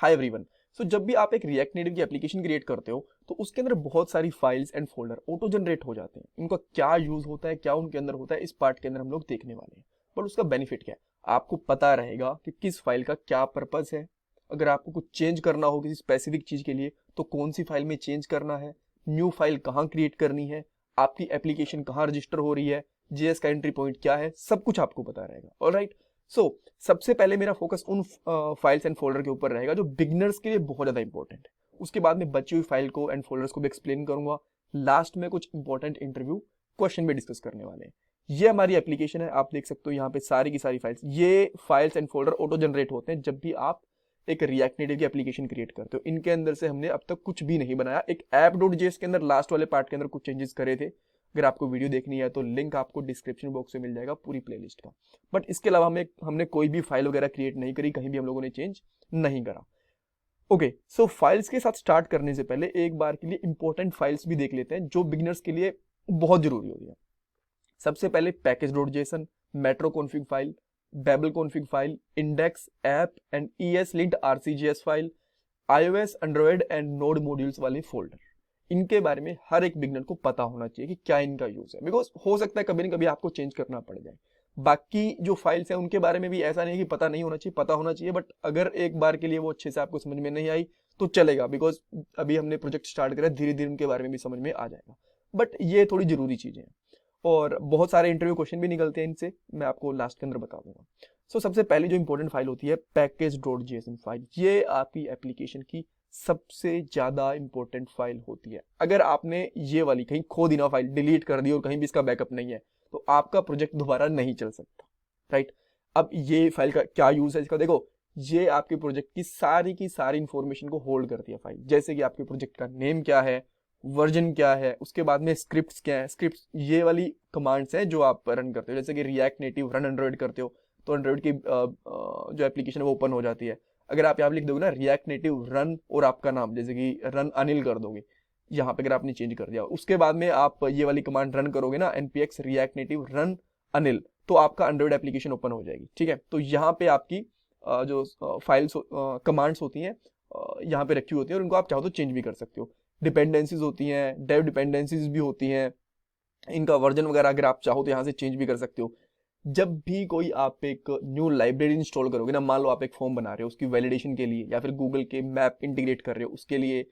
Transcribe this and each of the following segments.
Hi everyone. सो जब भी आप एक रिएक्ट नेटिव की एप्लीकेशन क्रिएट करते हो तो उसके अंदर बहुत सारी files and folder auto generate हो जाते हैं। इनका क्या यूज होता है, क्या उनके अंदर होता है, इस पार्ट के अंदर हम लोग देखने वाले हैं। बट उसका बेनिफिट क्या है, आपको पता रहेगा कि किस फाइल का क्या पर्पस है। अगर आपको कुछ चेंज करना हो किसी स्पेसिफिक चीज के लिए तो कौन सी फाइल में चेंज करना है, न्यू फाइल कहाँ क्रिएट करनी है, आपकी एप्लीकेशन कहाँ रजिस्टर हो रही है, जेएस का एंट्री पॉइंट क्या है, सब कुछ आपको पता रहेगा। ऑलराइट। सो सबसे पहले मेरा फोकस उन फाइल्स एंड फोल्डर के ऊपर रहेगा जो बिगनर्स के लिए बहुत ज़्यादा इंपॉर्टेंट है। उसके बाद में बची हुई फाइल को एंड फोल्डर्स को भी एक्सप्लेन करूंगा। लास्ट में कुछ इंपॉर्टेंट इंटरव्यू क्वेश्चन भी डिस्कस करने वाले हैं। ये हमारी एप्लीकेशन है, आप देख सकते हो यहाँ पे सारी की सारी फाइल्स, ये files and folder auto generate होते हैं जब भी आप एक रिएक्ट नेटिव की एप्लीकेशन क्रिएट करते हो। इनके अंदर से हमने अब तक कुछ भी नहीं बनाया। एक ऐप डॉट जेएस के अंदर लास्ट वाले पार्ट के अंदर कुछ चेंजेस करे थे। अगर आपको वीडियो देखनी है तो लिंक आपको डिस्क्रिप्शन बॉक्स में मिल जाएगा पूरी प्लेलिस्ट का। बट इसके अलावा हमने कोई भी फाइल वगैरह क्रिएट नहीं करी, कहीं भी हम लोगों ने चेंज नहीं करा। ओके, सो फाइल्स के साथ स्टार्ट करने से पहले एक बार के लिए इंपॉर्टेंट फाइल्स भी देख लेते हैं जो बिगिनर्स के लिए बहुत जरूरी होती है। सबसे पहले package dot JSON, Metro config file, Babel config file, index app and ES linked RCJS file, iOS, Android and node modules वाले फोल्डर। इनके बारे में हर एक बिगनर को पता होना चाहिए कि क्या इनका यूज है, बिकॉज हो सकता है कभी ना कभी आपको चेंज करना पड़ जाए। बाकी जो फाइल्स हैं उनके बारे में भी ऐसा नहीं है कि पता नहीं होना चाहिए, पता होना चाहिए। बट अगर एक बार के लिए वो अच्छे से आपको समझ में नहीं आई तो चलेगा, बिकॉज अभी हमने प्रोजेक्ट स्टार्ट करा, धीरे धीरे उनके बारे में भी समझ में आ जाएगा। बट ये थोड़ी जरूरी चीजें हैं और बहुत सारे इंटरव्यू क्वेश्चन भी निकलते हैं इनसे, मैं आपको लास्ट के अंदर बता दूंगा। सो सबसे पहली जो इंपॉर्टेंट फाइल होती है पैकेज डॉट जेसन फाइल, ये आपकी एप्लीकेशन की सबसे ज्यादा इंपॉर्टेंट फाइल होती है। अगर आपने ये वाली कहीं खो दी ना, फाइल डिलीट कर दी और कहीं भी इसका बैकअप नहीं है तो आपका प्रोजेक्ट दोबारा नहीं चल सकता। राइट। अब ये फाइल का क्या यूज है इसका, देखो ये आपके प्रोजेक्ट की सारी इंफॉर्मेशन को होल्ड करती है फाइल। जैसे कि आपके प्रोजेक्ट का नेम क्या है, वर्जन क्या है, उसके बाद में स्क्रिप्ट्स क्या है। स्क्रिप्ट्स ये वाली कमांड्स हैं जो आप रन करते हो। जैसे कि रिएक्ट नेटिव रन एंड्रॉइड करते हो तो एंड्रॉइड की जो एप्लीकेशन है वो ओपन हो जाती है। अगर आप यहाँ पे लिख दोगे ना रिएक्ट नेटिव रन और आपका नाम, जैसे कि रन अनिल कर दोगे यहाँ पे, अगर आपने चेंज कर दिया, उसके बाद में आप ये वाली कमांड रन करोगे ना npx react native run Anil, तो आपका एंड्रॉइड एप्लीकेशन ओपन हो जाएगी। ठीक है, तो यहाँ पे आपकी जो फाइल्स कमांड्स होती हैं यहाँ पे रखी होती है और उनको आप चाहो तो चेंज भी कर सकते हो। डिपेंडेंसीज होती हैं, डेव डिपेंडेंसीज भी होती हैं, इनका वर्जन वगैरह अगर आप चाहो तो यहाँ से चेंज भी कर सकते हो। जब भी कोई आप एक न्यू लाइब्रेरी इंस्टॉल करोगे ना, मान लो आप एक फॉर्म बना रहे हो उसकी वैलिडेशन के लिए या फिर गूगल के मैप इंटीग्रेट कर रहे हो उसके लिए,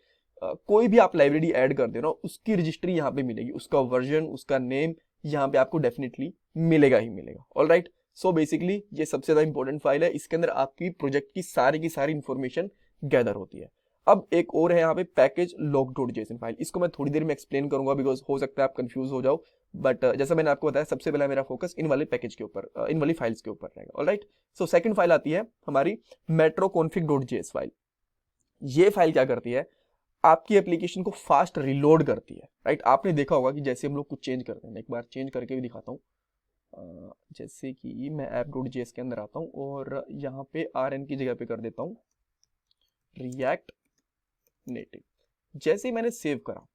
कोई भी आप लाइब्रेरी ऐड कर दे ना, उसकी रजिस्ट्री यहाँ पे मिलेगी, उसका वर्जन, उसका नेम यहाँ पे आपको डेफिनेटली मिलेगा ही मिलेगा। All right. सो बेसिकली ये सबसे ज्यादा इंपॉर्टेंट फाइल है, इसके अंदर आपकी प्रोजेक्ट की सारी इंफॉर्मेशन गैदर होती है। अब एक और है यहाँ पे package log dot JSON file, इसको मैं थोड़ी देर में एक्सप्लेन करूंगा बिकॉज हो सकता है आप कंफ्यूज हो जाओ। बट जैसा मैंने आपको बताया सबसे पहला मेरा फोकस इन वाले पैकेज के ऊपर, इन वाली फाइल्स के ऊपर रहेगा। ऑलराइट। सो सेकंड फाइल आती है हमारी metro config dot JS file. ये फाइल क्या करती है, आपकी एप्लीकेशन को फास्ट रिलोड करती है। राइट। आपने देखा होगा कि जैसे हम लोग कुछ चेंज करते हैं, मैं एक बार चेंज करके भी दिखाता हूँ। जैसे कि मैं ऐप डॉट जेएस के अंदर आता हूँ और यहाँ पे आर की जगह पे कर देता हूँ रिएक्ट नेटिव। जैसे ही मैंने सेव करा,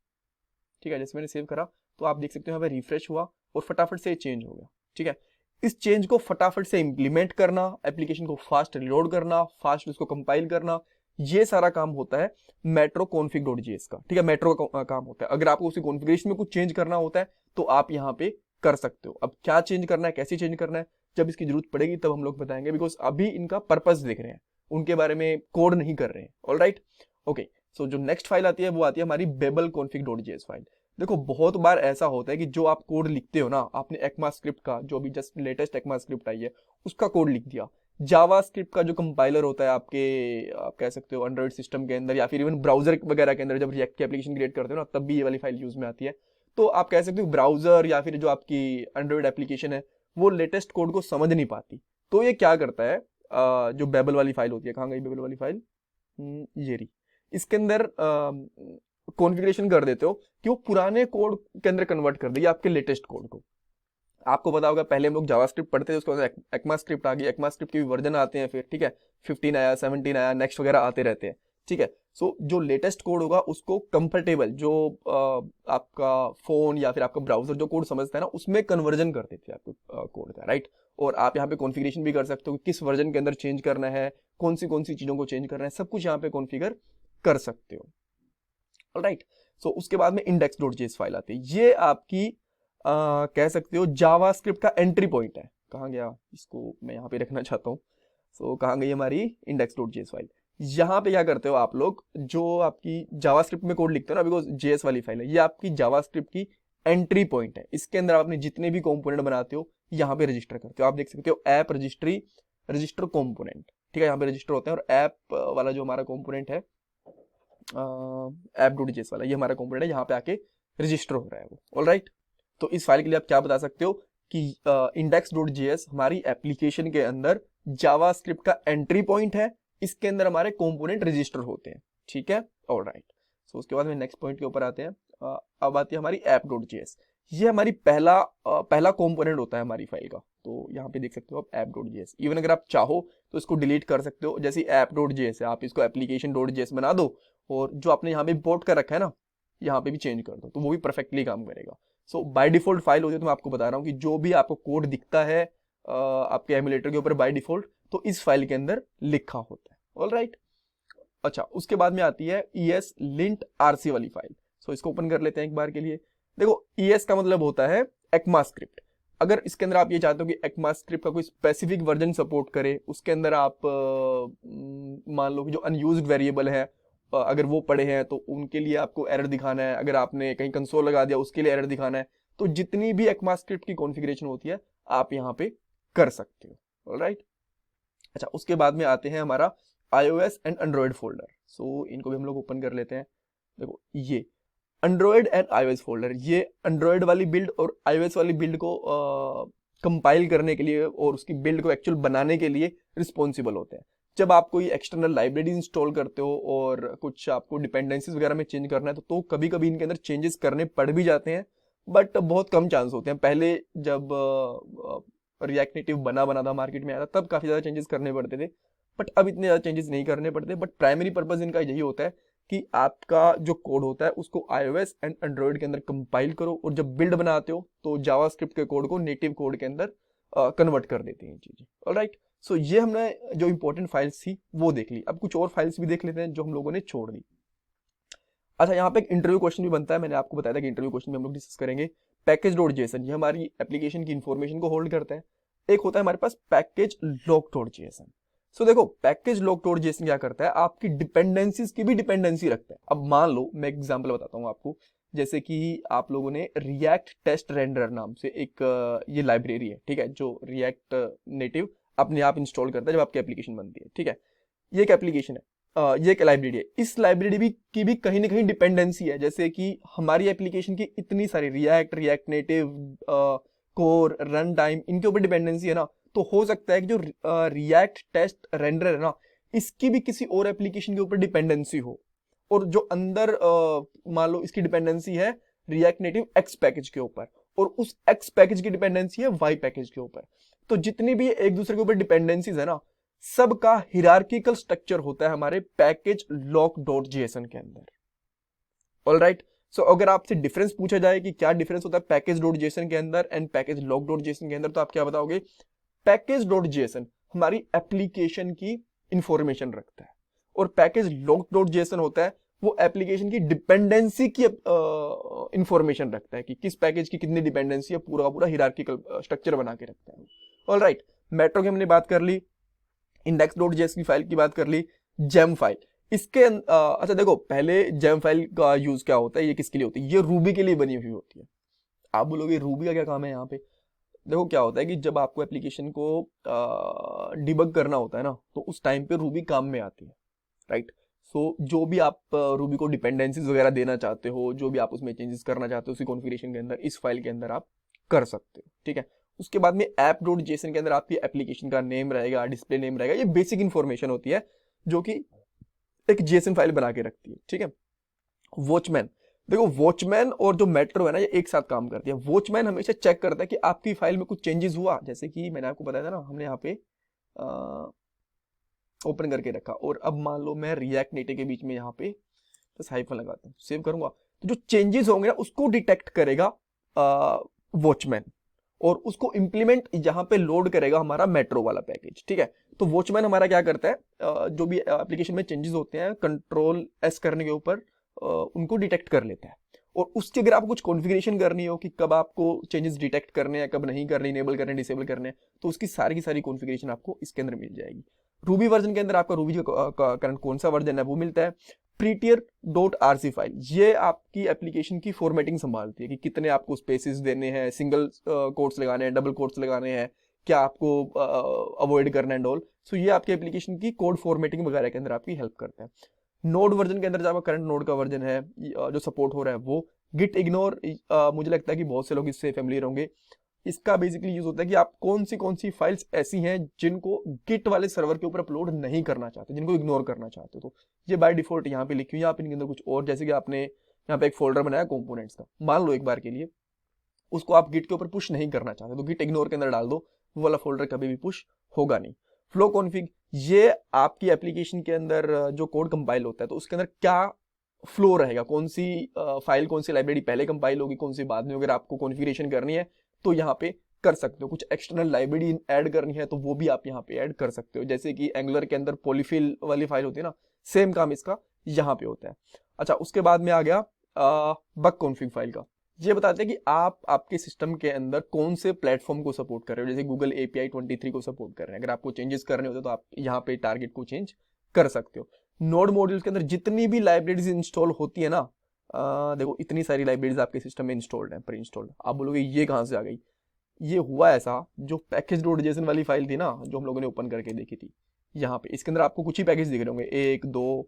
ठीक है, जैसे मैंने सेव करा तो आप देख सकते हो यहाँ पे रिफ्रेश हुआ और फटाफट से चेंज हो गया। ठीक है, इस चेंज को फटाफट से इंप्लीमेंट करना, एप्लीकेशन को फास्ट रिलोड करना, फास्ट उसको कंपाइल करना, ये सारा काम होता है मेट्रो कॉन्फ़िग डॉट जेएस का। ठीक है, मेट्रो का काम होता है। अगर आपको उसकी कॉन्फ़िगरेशन में कुछ चेंज करना होता है तो आप यहाँ पे कर सकते हो। अब क्या चेंज करना है, कैसे चेंज करना है, जब इसकी जरूरत पड़ेगी तब हम लोग बताएंगे, बिकॉज अभी इनका पर्पस देख रहे हैं, उनके बारे में कोड नहीं कर रहे हैं। All right. ओके, सो जो नेक्स्ट फाइल आती है वो आती है हमारी Babel config dot JS file. देखो बहुत बार ऐसा होता है कि जो आप कोड लिखते हो ना, आपने एक्मा स्क्रिप्ट का, जो अभी just latest ECMA script I है उसका कोड लिख दिया, जावा स्क्रिप्ट का जो कंपाइलर होता है आपके, आप कह सकते हो एंड्रॉइड सिस्टम के अंदर या फिर इवन ब्राउजर वगैरह के अंदर, जब रिएक्ट की एप्लीकेशन क्रिएट करते हो ना तब भी ये वाली फाइल यूज में आती है। तो आप कह सकते हो ब्राउजर या फिर जो आपकी एंड्रॉइड एप्लीकेशन है वो लेटेस्ट कोड को समझ नहीं पाती, तो ये क्या करता है, जो बेबल वाली फाइल होती है, कहाँ गई बेबल वाली फाइल, ये रही, इसके अंदर कॉन्फ़िगरेशन कर देते हो कि वो पुराने कोड के अंदर कन्वर्ट कर देगी आपके लेटेस्ट कोड को। आपको पता होगा पहले हम लोग जावास्क्रिप्ट पढ़ते थे, उसके बाद एक्मा स्क्रिप्ट आ गई, एक्मा स्क्रिप्ट के भी वर्जन आते हैं फिर, ठीक है, 15 आया, 17 आया, नेक्स्ट वगैरह आते रहते हैं। ठीक है। सो जो लेटेस्ट कोड होगा उसको कंफर्टेबल जो आपका फोन या फिर आपका ब्राउजर जो कोड समझता है ना, उसमें कन्वर्जन कर देते हैं आपके कोड का, राइट। और आप यहाँ पे कॉन्फ़िगरेशन भी कर सकते हो कि किस वर्जन के अंदर चेंज करना है, कौन सी चीज़ों को चेंज करना है, सब कुछ यहाँ पे कॉन्फ़िगर कर सकते हो, राइट। सो उसके बाद में index.js फाइल आती है। ये आपकी कह सकते हो जावास्क्रिप्ट का एंट्री पॉइंट है। कहाँ गया, इसको मैं यहाँ पे रखना चाहता हूँ। सो कहाँ गई हमारी index.js फाइल। यहाँ पे क्या करते हो आप लोग, जो आपकी जावास्क्रिप्ट में कोड लिखते हो ना, बिकॉज जेएस वाली फाइल है, ये आपकी जावास्क्रिप्ट की एंट्री पॉइंट है। इसके अंदर आपने जितने भी कंपोनेंट बनाते हो यहाँ पे रजिस्टर करते हो। आप देख सकते हो ऐप रजिस्ट्री रजिस्टर कंपोनेंट, ठीक है, यहाँ पे रजिस्टर होते हैं। और ऐप वाला जो हमारा कंपोनेंट है app.js वाला, ये हमारा कंपोनेंट है, यहाँ पे आके रजिस्टर हो रहा है वो, ऑलराइट। तो इस फाइल के लिए आप क्या बता सकते हो कि index.js हमारी एप्लीकेशन के अंदर जावास्क्रिप्ट का एंट्री पॉइंट है, इसके अंदर हमारे कंपोनेंट रजिस्टर होते हैं, ठीक है, ऑलराइट। सो उसके बाद में नेक्स्ट पॉइंट के ऊपर आते हैं। अब आती है हमारी app.js। ये हमारी पहला कंपोनेंट होता है हमारी फाइल का। तो यहाँ पे देख सकते हो आप app.js। इवन अगर आप चाहो तो इसको डिलीट कर सकते हो, जैसे app.js है आप इसको application.js बना दो, और जो आपने यहाँ पे इंपोर्ट कर रखा है ना, यहाँ पे भी चेंज कर दो, तो वो भी परफेक्टली काम करेगा। सो बाय डिफॉल्ट फाइल होती है, तो मैं आपको बता रहा हूँ कि जो भी आपको कोड दिखता है आपके एमुलेटर के ऊपर बाय डिफॉल्ट, तो इस फाइल के अंदर लिखा होता है, ऑलराइट। अच्छा, उसके बाद में आती है ESLint RC वाली फाइल। सो इसको ओपन कर लेते हैं एक बार के लिए। देखो ES का मतलब होता है ECMAScript। अगर इसके अंदर आप ये चाहते हो कि ECMAScript का कोई स्पेसिफिक वर्जन सपोर्ट करे, उसके अंदर आप मान लो कि जो अनयूज्ड वेरिएबल है अगर वो पड़े हैं तो उनके लिए आपको एरर दिखाना है, अगर आपने कहीं कंसोल लगा दिया उसके लिए एरर दिखाना है, तो जितनी भी ECMAScript की कॉन्फ़िगरेशन होती है आप यहाँ पे कर सकते हो, ऑलराइट। अच्छा, उसके बाद में आते हैं हमारा iOS एंड एंड्रॉयड फोल्डर। सो इनको भी हम लोग ओपन कर लेते हैं। देखो ये एंड्रॉयड एंड iOS फोल्डर, ये एंड्रॉयड वाली बिल्ड और iOS वाली बिल्ड को कंपाइल करने के लिए और उसकी बिल्ड को एक्चुअल बनाने के लिए रिस्पॉन्सिबल होते हैं। जब आप कोई एक्सटर्नल लाइब्रेरी इंस्टॉल करते हो और कुछ आपको डिपेंडेंसीज वगैरह में चेंज करना है, तो कभी कभी इनके अंदर चेंजेस करने पड़ भी जाते हैं, बट बहुत कम चांस होते हैं। पहले जब रिएक्ट नेटिव बना था, मार्केट में आया था, तब काफ़ी ज़्यादा चेंजेस करने पड़ते थे, बट अब इतने ज़्यादा चेंजेस नहीं करने पड़ते। बट प्राइमरी पर्पज़ इनका यही होता है कि आपका जो कोड होता है उसको iOS एंड एंड्रॉयड के अंदर कंपाइल करो, और जब बिल्ड बनाते हो तो जावास्क्रिप्ट के कोड को नेटिव कोड के अंदर कन्वर्ट कर देती हैं चीज़ें, ऑलराइट। सो ये हमने जो इंपॉर्टेंट फाइल्स थी वो देख ली। अब कुछ और फाइल्स भी देख लेते हैं जो हम लोगों ने छोड़ दी। अच्छा, यहाँ पे एक इंटरव्यू क्वेश्चन भी बनता है। मैंने आपको बताया था कि इंटरव्यू क्वेश्चन भी हम लोग डिस्कस करेंगे। पैकेज.json, ये हमारी एप्लीकेशन की इंफॉर्मेशन को होल्ड करता है। एक होता है हमारे पास पैकेज लॉक.json। सो देखो पैकेज लॉक.json क्या करता है, आपकी डिपेंडेंसीज की भी डिपेंडेंसी रखता है। अब मान लो मैं एक एग्जांपल बताता हूँ आपको, जैसे कि आप लोगों ने रिएक्ट टेस्ट रेंडर नाम से एक ये लाइब्रेरी है, ठीक है, जो रिएक्ट नेटिव अपने आप इंस्टॉल करता है जब आपकी एप्लीकेशन बनती है, ठीक है। ये एक एप्लीकेशन है, ये एक लाइब्रेरी है। इस लाइब्रेरी की भी कहीं ना कहीं डिपेंडेंसी है, जैसे कि हमारी एप्लीकेशन की इतनी सारी react native, core, run time, इनके ऊपर डिपेंडेंसी है ना। तो हो सकता है कि जो रिएक्ट टेस्ट रेंडर है ना, इसकी भी किसी और एप्लीकेशन के ऊपर डिपेंडेंसी हो, और जो अंदर मान लो इसकी डिपेंडेंसी है रिएक्ट नेटिव एक्स पैकेज के ऊपर, और उस एक्स पैकेज की डिपेंडेंसी है वाई पैकेज के ऊपर। तो जितनी भी एक दूसरे के ऊपर डिपेंडेंसीज है ना, सबका हिरार्किकल स्ट्रक्चर होता है हमारे पैकेज लॉक.json के अंदर, ऑलराइट। सो अगर आपसे डिफरेंस पूछा जाए कि क्या डिफरेंस होता है पैकेज.json के अंदर एंड पैकेज लॉक.json के अंदर, तो आप क्या बताओगे? पैकेज.json हमारी एप्लीकेशन की इंफॉर्मेशन रखता है, और पैकेज लॉक.json होता है वो एप्लीकेशन की डिपेंडेंसी की इंफॉर्मेशन रखता है कि किस पैकेज की कितनी डिपेंडेंसी है, पूरा पूरा हिरार्किकल स्ट्रक्चर बना के रखता है, ऑलराइट। मेट्रो की हमने बात कर ली, index.js की फाइल की बात कर ली, जेम फाइल इसके अच्छा देखो, पहले जेम फाइल का यूज क्या होता है, ये किसके लिए होती है? ये रूबी के लिए बनी हुई होती है। आप बोलोगे रूबी का क्या काम है यहाँ पे? देखो क्या होता है कि जब आपको एप्लीकेशन को डिबग करना होता है ना, तो उस टाइम पे रूबी काम में आती है, राइट। सो जो भी आप रूबी को डिपेंडेंसीज वगैरह देना चाहते हो, जो भी आप उसमें चेंजेस करना चाहते हो उसकी कॉन्फ़िगरेशन के अंदर, इस फाइल के अंदर आप कर सकते हो, ठीक है। उसके बाद में app.json के अंदर आपकी एप्लीकेशन का नेम रहेगा, डिस्प्ले नेम रहेगा, ये बेसिक इंफॉर्मेशन होती है जो कि एक जेसन फाइल बना के रखती है, ठीक है। वॉचमैन, देखो वॉचमैन और जो मेट्रो है ना, ये एक साथ काम करती है। वॉचमैन हमेशा चेक करता है कि आपकी फाइल में कुछ चेंजेस हुआ, जैसे कि मैंने आपको बताया था ना, हमने यहाँ पे ओपन करके रखा, और अब मान लो मैं रिएक्ट नेटिव के बीच में यहाँ पे बस हाइफन लगाता हूँ, सेव करूंगा, तो जो चेंजेस होंगे ना उसको डिटेक्ट करेगा वॉचमैन, और उसको इंप्लीमेंट यहाँ पे लोड करेगा हमारा मेट्रो वाला पैकेज। ठीक है, तो वॉचमैन हमारा क्या करता है, जो भी एप्लीकेशन में चेंजेस होते हैं कंट्रोल एस करने के ऊपर उनको डिटेक्ट कर लेता है, और उसके अगर आपको कुछ कॉन्फ़िगरेशन करनी हो कि कब आपको चेंजेस डिटेक्ट करने हैं, कब नहीं करने, इनेबल करने, डिसेबल करने हैं, तो उसकी सारी की सारी कॉन्फ़िगरेशन आपको इसके अंदर मिल जाएगी। रूबी वर्जन के अंदर आपका रूबी का करंट कौन सा वर्जन है वो मिलता है। prettier.rc फाइल, ये आपकी एप्लीकेशन की फॉर्मेटिंग संभालती है कि कितने आपको स्पेसेस देने हैं, सिंगल कोट्स लगाने हैं, डबल कोट्स लगाने हैं, क्या आपको अवॉइड करना है एंड ऑल। सो ये आपकी एप्लीकेशन की कोड फॉर्मेटिंग वगैरह के अंदर आपकी हेल्प करता है। नोड वर्जन के अंदर जो आपका करंट नोड का वर्जन है जो सपोर्ट हो रहा है वो गिट इग्नोर, मुझे लगता है कि बहुत से लोग इससे फैमिलियर होंगे। इसका बेसिकली यूज होता है कि आप कौन सी फाइल्स ऐसी हैं जिनको गिट वाले सर्वर के ऊपर अपलोड नहीं करना चाहते, जिनको इग्नोर करना चाहते हो, तो ये बाय डिफॉल्ट यहाँ पे लिखी हुई है। आप इनके अंदर कुछ और, जैसे कि आपने यहाँ पे एक फोल्डर बनाया कंपोनेंट्स का, मान लो एक बार के लिए उसको आप गिट के ऊपर पुश नहीं करना चाहते, तो गिट इग्नोर के अंदर डाल दो, वो वाला फोल्डर कभी भी पुश होगा नहीं। फ्लो कॉन्फ़िग, ये आपकी एप्लीकेशन के अंदर जो कोड कंपाइल होता है तो उसके अंदर क्या फ्लो रहेगा, कौन सी फाइल, कौन सी लाइब्रेरी पहले कंपाइल होगी, कौन सी बाद में, अगर आपको कॉन्फ़िगरेशन करनी है तो यहाँ पे कर सकते हो। कुछ एक्सटर्नल लाइब्रेरी ऐड करनी है तो वो भी आप यहाँ पे ऐड कर सकते हो, जैसे कि एंगुलर के अंदर पॉलीफिल वाली फाइल होती है ना, सेम काम इसका यहाँ पे होता है। अच्छा, उसके बाद में आ गया बग कॉन्फ़िग फाइल का, ये बताते हैं कि आप आपके सिस्टम के अंदर कौन से प्लेटफॉर्म को सपोर्ट कर रहे हो, जैसे गूगल API 23 को सपोर्ट कर रहे हैं, अगर आपको चेंजेस करने होते तो आप यहाँ पे टारगेट को चेंज कर सकते हो। नोड मॉड्यूल्स के अंदर जितनी भी लाइब्रेरीज इंस्टॉल होती है ना, देखो इतनी सारी लाइब्रेरीज आपके सिस्टम में इंस्टॉल्ड है, प्री इंस्टॉल्ड, आप बोलोगे ये कहाँ से आ गई, ये हुआ ऐसा, जो पैकेज.json वाली फाइल थी ना जो हम लोगों ने ओपन करके देखी थी, यहाँ पे इसके अंदर आपको कुछ ही पैकेज दिख रहे होंगे, 1 2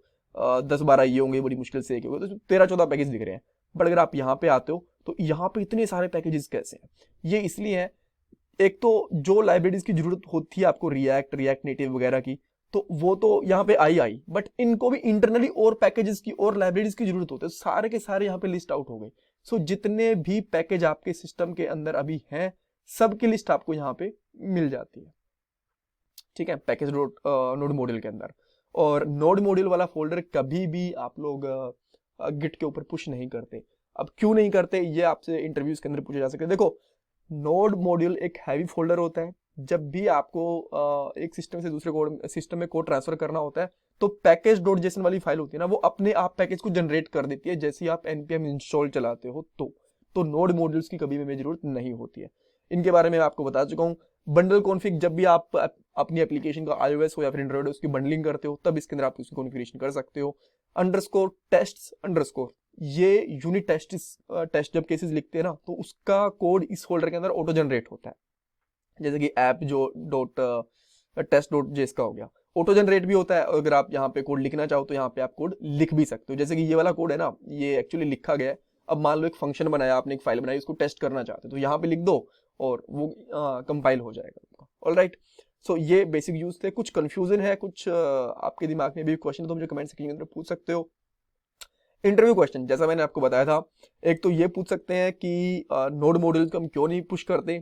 10 12 ये होंगे, बड़ी मुश्किल से एक होगा, तो 13-14 पैकेज दिख रहे हैं। बट अगर आप यहाँ पे आते हो तो यहाँ पे इतने सारे पैकेजेस कैसे हैं, ये इसलिए है, एक तो जो लाइब्रेरीज की जरूरत होती है आपको रिएक्ट नेटिव वगैरह की, तो वो तो यहाँ पे आई, बट इनको भी इंटरनली और पैकेजेस की और लाइब्रेरीज की जरूरत होती है, सारे के सारे यहाँ पे लिस्ट आउट हो गए। सो जितने भी पैकेज आपके सिस्टम के अंदर अभी हैं सबकी लिस्ट आपको यहाँ पे मिल जाती है। ठीक है, पैकेज नोड मॉड्यूल के अंदर। और नोड मॉड्यूल वाला फोल्डर कभी भी आप लोग गिट के ऊपर पुश नहीं करते। अब क्यों नहीं करते ये आपसे इंटरव्यूज के अंदर पूछे जा सकते हैं। देखो, नोड मॉड्यूल एक हैवी फोल्डर होता है, जब भी आपको एक सिस्टम से दूसरे सिस्टम में कोड ट्रांसफर करना होता है तो पैकेज.json वाली फाइल होती है ना, वो अपने आप पैकेज को जनरेट कर देती है जैसे ही आप npm इंस्टॉल चलाते हो, तो नोड मॉड्यूल्स की कभी भी जरूरत नहीं होती है। इनके बारे में आपको बता चुका हूँ। बंडल कॉन्फ़िग, जब भी आप अपनी एप्लीकेशन का iOS हो या फिर एंड्रॉइड उसकी बंडलिंग करते हो तब इसके अंदर आप उसकी कॉन्फ़िगरेशन कर सकते हो। _tests_, ये यूनिट टेस्ट जब केसेस लिखते हैं ना तो उसका कोड इस फोल्डर के अंदर ऑटो जनरेट होता है, जैसे कि ऐप जो टेस्ट.js का हो गया, ऑटो जनरेट भी होता है। अगर आप यहाँ पे कोड लिखना चाहो तो यहाँ पे आप कोड लिख भी सकते हो, जैसे कि ये वाला कोड है ना, ये एक्चुअली लिखा गया है। अब मान लो एक फंक्शन बनाया आपने, एक फाइल बनाई, उसको टेस्ट करना चाहते हो तो यहाँ पे लिख दो और वो कंपाइल हो जाएगा। ऑलराइट, सो ये बेसिक यूज थे। कुछ कंफ्यूजन है, कुछ आपके दिमाग में भी क्वेश्चन है तो मुझे कमेंट सेक्शन के अंदर पूछ सकते हो। इंटरव्यू क्वेश्चन, जैसा मैंने आपको बताया था, एक तो ये पूछ सकते हैं कि नोड मॉड्यूल्स को हम क्यों नहीं पुश करते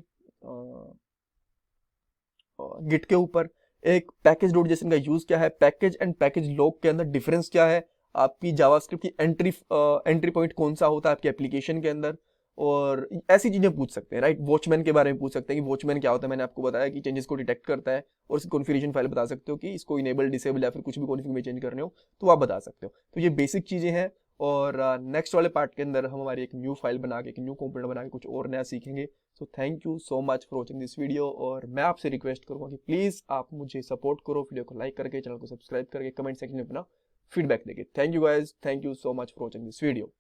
गिट के ऊपर, एक पैकेज.json का यूज क्या है, पैकेज एंड पैकेज लॉग के अंदर डिफरेंस क्या है, आपकी जावास्क्रिप्ट की एंट्री पॉइंट कौन सा होता है आपकी एप्लीकेशन के अंदर, और ऐसी चीजें पूछ सकते हैं। राइट, वॉचमैन के बारे में पूछ सकते हैं कि वॉचमैन क्या होता है, मैंने आपको बताया कि चेंजेस को डिटेक्ट करता है, और इसकी कॉन्फ़िगरेशन फाइल बता सकते हो कि इसको इनेबल, डिसेबल या फिर कुछ भी कॉन्फ़िग में चेंज करने हो तो आप बता सकते हो। तो ये बेसिक चीजें हैं, और नेक्स्ट वाले पार्ट के अंदर हम हमारी एक न्यू फाइल बना के, एक न्यू कंपोनेंट बना के कुछ और नया सीखेंगे। So thank you so much for watching this video, और मैं आपसे रिक्वेस्ट करूंगा कि प्लीज़ आप मुझे सपोर्ट करो, वीडियो को लाइक करके, चैनल को सब्सक्राइब करके, कमेंट सेक्शन में अपना फीडबैक देके। Thank you guys, thank you so much for watching this video.